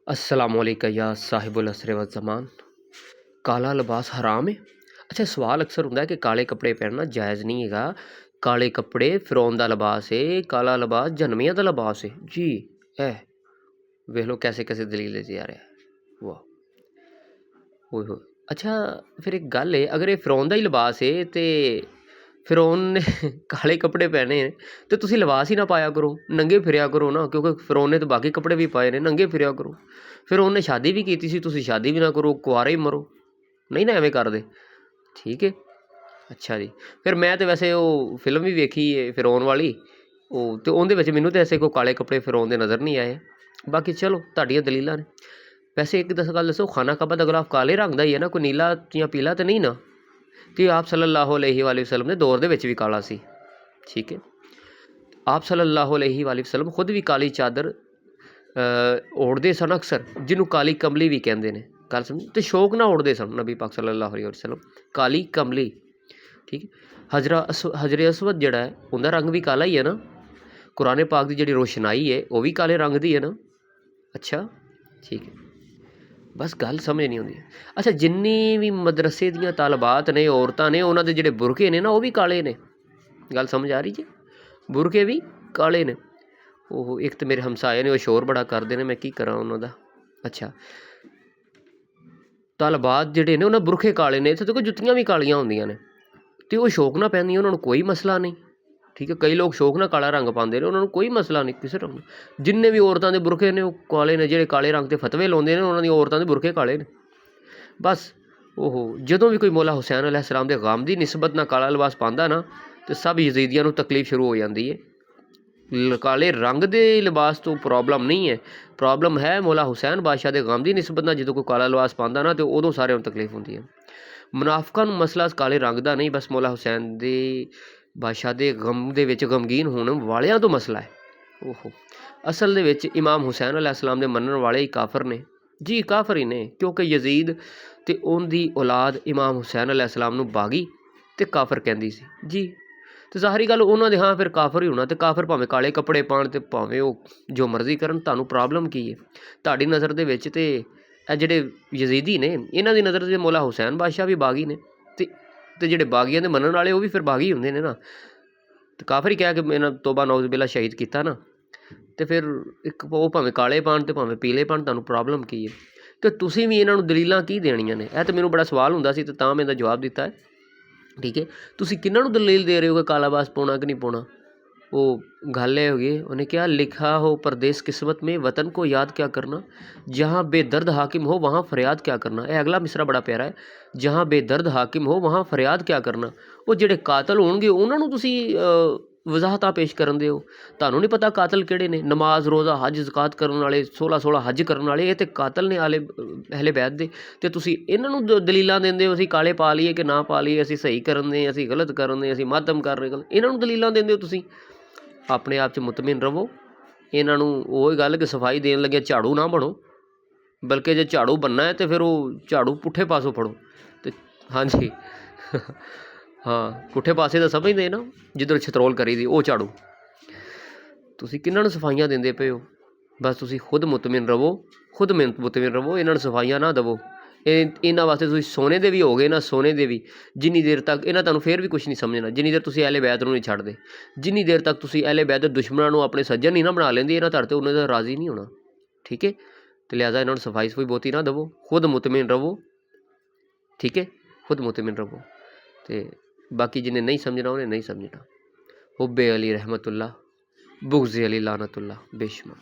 अस्सलामुअलैकुम या साहिबुल असर व ज़मान। काला लिबास हराम है? अच्छा, सवाल अक्सर होंदा है कि काले कपड़े पहनना जायज़ नहीं हैगा। काले कपड़े फिरौन दा लिबास है, काला लिबास जहन्नमियां दा लिबास है जी। है वेख लो कैसे कैसे दलील लेके आ रहा है। वाह, ओए होए। अच्छा, फिर एक गल है, अगर ये फिरौन दा ही लिबास है तो फिरौन ने काले कपड़े पहने हैं तो तुसी लिबास ही ना पाया करो, नंगे फिरया करो ना, क्योंकि फिरौन ने तो बाकी कपड़े भी पाए ने, नंगे फिरया करो। फिर उन्हें शादी भी की सी, तुसी शादी भी ना करो, कुआरे ही मरो, नहीं ना एवें करदे। ठीक है, अच्छा जी। फिर मैं तो वैसे वो फिल्म भी वेखी है फिरौन वाली, ਉਹ ਤੇ ਉਹਦੇ ਵਿੱਚ ਮੈਨੂੰ ਤਾਂ ਐਸੇ ਕੋਈ ਕਾਲੇ ਕੱਪੜੇ ਫਿਰੌਨ ਦੇ ਨਜ਼ਰ ਨਹੀਂ ਆਏ। ਬਾਕੀ ਚਲੋ ਤੁਹਾਡੀਆਂ ਦਲੀਲਾਂ ਨੇ। ਵੈਸੇ ਇੱਕ ਗੱਲ ਦੱਸੋ, ਖਾਨਾ ਕਾਬਾ ਦਾ ਗੁਲਾਬ ਕਾਲੇ ਰੰਗ ਦਾ ਹੀ ਹੈ ਨਾ, ਕੋਈ ਨੀਲਾ ਜਾਂ ਪੀਲਾ ਤਾਂ ਨਹੀਂ ਨਾ? ਤੇ ਆਪ ਸੱਲੱਲਾਹੁ ਅਲੈਹਿ ਵਸੱਲਮ ਦੇ ਦੌਰ ਦੇ ਵਿੱਚ ਵੀ ਕਾਲਾ ਸੀ। ਠੀਕ ਹੈ, ਆਪ ਸੱਲੱਲਾਹੁ ਅਲੈਹਿ ਵਸੱਲਮ ਖੁਦ ਵੀ ਕਾਲੀ ਚਾਦਰ ओढ़ते सन अक्सर, जिन्हों काली कमली भी कहते हैं। गल समझ, तो शौक ना ओढ़ते सन नबी पाक सल्लल्लाहु अलैहि वसल्लम काली कमली। ठीक है, हजरे असवद जड़ा है उनका रंग भी काला ही है ना। कुरान पाक की जी रोशनाई है वह भी काले रंग की है ना। अच्छा ठीक है, बस गल समझ नहीं आती। अच्छा, जिन्नी भी मदरसे दियां तालबात ने, औरतां ने, उन्होंने जोड़े बुरके ने ना वह भी काले ने। गल समझ आ रही जी, बुरके भी काले ने। ਉਹ ਇੱਕ ਤਾਂ ਮੇਰੇ ਹਮਸਾਏ ਨੇ, ਉਹ ਸ਼ੋਰ ਬੜਾ ਕਰਦੇ ਨੇ, ਮੈਂ ਕੀ ਕਰਾਂ ਉਹਨਾਂ ਦਾ। ਅੱਛਾ, ਤਾਲਬਾਤ ਜਿਹੜੇ ਨੇ ਉਹਨਾਂ ਬੁਰਖੇ ਕਾਲੇ ਨੇ, ਇੱਥੇ ਦੇਖੋ ਜੁੱਤੀਆਂ ਵੀ ਕਾਲੀਆਂ ਹੁੰਦੀਆਂ ਨੇ ਅਤੇ ਉਹ ਸ਼ੌਕ ਨਾਲ ਪੈਂਦੀਆਂ, ਉਹਨਾਂ ਨੂੰ ਕੋਈ ਮਸਲਾ ਨਹੀਂ। ਠੀਕ ਹੈ, ਕਈ ਲੋਕ ਸ਼ੌਕ ਨਾਲ ਕਾਲਾ ਰੰਗ ਪਾਉਂਦੇ ਨੇ, ਉਹਨਾਂ ਨੂੰ ਕੋਈ ਮਸਲਾ ਨਹੀਂ ਕਿਸੇ ਰੰਗ। ਜਿੰਨੇ ਵੀ ਔਰਤਾਂ ਦੇ ਬੁਰਖੇ ਨੇ ਉਹ ਕਾਲੇ ਨੇ, ਜਿਹੜੇ ਕਾਲੇ ਰੰਗ 'ਤੇ ਫਤਵੇ ਲਾਉਂਦੇ ਨੇ ਉਹਨਾਂ ਦੀਆਂ ਔਰਤਾਂ ਦੇ ਬੁਰਖੇ ਕਾਲੇ ਨੇ। ਬਸ ਉਹ ਜਦੋਂ ਵੀ ਕੋਈ ਮੌਲਾ ਹੁਸੈਨ अलैहिस्सलाम ਦੇ ਗਮ ਦੀ ਨਿਸਬਤ ਨਾਲ ਕਾਲਾ ਲਿਬਾਸ ਪਾਉਂਦਾ ਨਾ ਅਤੇ ਸਭ ਯਜ਼ੀਦੀਆਂ ਨੂੰ ਤਕਲੀਫ ਸ਼ੁਰੂ ਹੋ ਜਾਂਦੀ ਹੈ। काले रंग के लिबास तो प्रॉब्लम नहीं है, प्रॉब्लम है मौला हुसैन बादशाह के गम की निस्बत जो कोई काला लिबास पाता ना तो उदों सारे तकलीफ होती है। मुनाफिकां नूं मसला काले रंग का नहीं, बस मौला हुसैन के बादशाह के गम के गमगीन होने वालियां तो मसला है। ओहो, असल दे विच इमाम हुसैन अलैहिस्सलाम के मनण वाले ही काफर ने जी, काफर ही ने, क्योंकि यजीद ते उनकी औलाद इमाम हुसैन अलैहिस्सलाम नूं बागी ते काफर कहंदी सी जी। तो ज़ाहरी गल उन्होंने हाँ फिर काफर ही होना, तो काफर भावें काले कपड़े पाउण ते भावें वो जो मर्जी करन, तुहानूं प्रॉब्लम की है? तुहाडी नज़र दे विच ते जिहड़े यजीदी ने इन्हां दी नज़र दे मौला हुसैन बादशाह भी बागी ने, ते जिहड़े बागियां दे मनण वाले वो भी फिर बागी हुंदे ने ना। तो काफर ही कह के इन्हां तौबा नौज़ बिल्ला शहीद किया ना, तो फिर एक वो भावें काले पाउण ते भावें पीले पाउण, तुहानूं प्रॉब्लम की है? तो तुसीं भी इन्हां नूं दलीलां की देणीआं ने? यह तो मैनूं बड़ा सवाल हुंदा सी, ते तां मैं इहदा जवाब दित्ता है। ठीक है, तुसी किन्हां नूं दलील दे रहे हो कि काला लिबास पाउणा कि नहीं पाउणा? वो गल है होगी, उन्हें क्या लिखा हो परदेस किस्मत में वतन को याद क्या करना, जहाँ बेदर्द हाकिम हो वहाँ फरियाद क्या करना। यह अगला मिसरा बड़ा प्यारा है, जहाँ बेदर्द हाकिम हो वहाँ फरियाद क्या करना। वो जिहड़े कातल होणगे उन्हां नूं तुसी वजाहतां पेश करन दे हो, तुहानूं नहीं पता कातल किहड़े ने? नमाज रोज़ा हज ज़कात करन वाले, 16 हज करन वाले, ये तो कातल ने अहले बैत दे। ते तुसी इन्हां नूं दलीलां दिंदे हो असीं काले पा लईए कि ना पा लईए, असीं सही करन दे, असीं गलत करन दे, असीं मातम कर रहे, इन्हां नूं दलीलां दिंदे हो तुसीं। अपने आप च मुतमिन रवो। इन्हां नूं ओही गल कि सफाई देण लगे झाड़ू ना बनो, बल्कि जे झाड़ू बनना है तो फिर वो झाड़ू पुट्ठे पासों फड़ो। तो हाँ जी हाँ, पुट्ठे पासे तो समझदे ना, जिधर छतरोल करी दी वो झाड़ू। तुसीं किन्हां नूं सफाइयां दिंदे पे हो? बस तुसीं खुद मुतमिन रवो, खुद मुतमिन रवो, इन्हां नूं सफाइयां ना दवो। इन्हां वास्ते तुसीं सोने दे भी हो गए ना, सोने दे भी, जिन्नी देर तक इन्हां तुहानूं फिर भी कुछ नहीं समझना, जिन्नी देर तुसीं अहले बैत नूं नहीं छड्डदे, जिन्नी देर तक तुसीं अहले बैत दे दुश्मनां नूं अपने सज्जन नहीं ना बना लेंदे, इन्हां तुहाडे ते उन्ने दा राज़ी नहीं होना। ठीक है, तो लिहाजा इन्हां नूं सफाई बहुती ना दवो, खुद मुतमिन रवो। ठीक है, खुद मुतमिन रवो। तो बाकी जिन्हें नहीं समझना उन्हें नहीं समझना। हुब्बे अली रहमतुल्लाह, बुग़्ज़े अली लानतुल्लाह, बेशुमार।